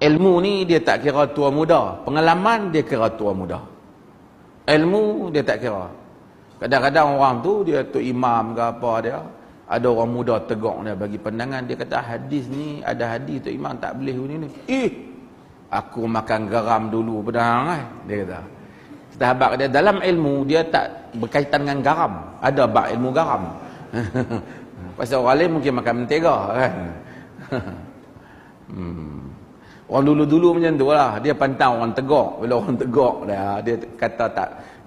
Ilmu ni dia tak kira tua muda. Pengalaman dia kira tua muda. Ilmu dia tak kira. Kadang-kadang orang tu dia tu imam ke apa dia, ada orang muda tegur dia bagi pandangan, dia kata hadis ni, ada hadis tu imam tak boleh ni. Aku makan garam dulu pedang dia kata. Sahabat dia dalam ilmu dia tak berkaitan dengan garam. Ada bab ilmu garam. Pasal orang lain mungkin makan mentega kan. Orang dulu-dulu macam tu lah. Dia pantang orang tegur. Bila orang tegur dia kata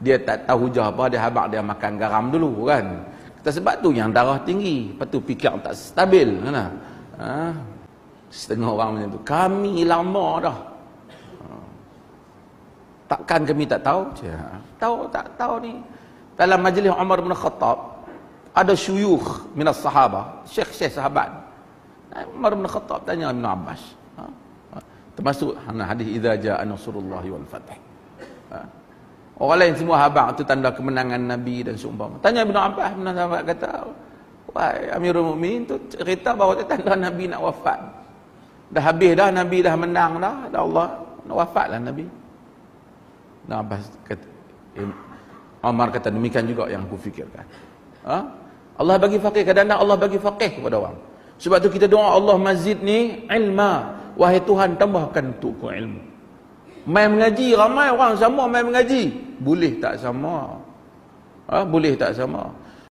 dia tak tahu hujah apa, dia habaq dia makan garam dulu kan. Kata sebab tu yang darah tinggi. Lepas tu fikir tak stabil kan. Setengah orang macam tu. Kami lama dah. Takkan kami tak tahu? Tahu tak tahu ni. Dalam majlis Umar bin Khattab ada syuyukh minas sahabah, syekh-syekh sahabat. Umar bin Khattab tanya Ibn Abbas. Termasuk hadis idza jaa nasrullahi wal fath. Orang lain semua habaq tu tanda kemenangan Nabi dan seumpama. Tanya Ibn Abbas, Ibn Abbas kata, wahai Amirul Mukminin, tu cerita bahawa tu tanda Nabi nak wafat. Dah habis dah, Nabi dah menang dah, Allah nak wafatlah Nabi. Ibn Abbas kata, Umar kata demikian juga yang aku fikirkan. Allah bagi faqih, kadang-kadang Allah bagi faqih kepada orang. Sebab tu kita doa Allah mazidni ilma. Wahai Tuhan, tambahkan untukku ilmu. Mai mengaji, ramai orang sama mai mengaji. Boleh tak sama? Boleh tak sama?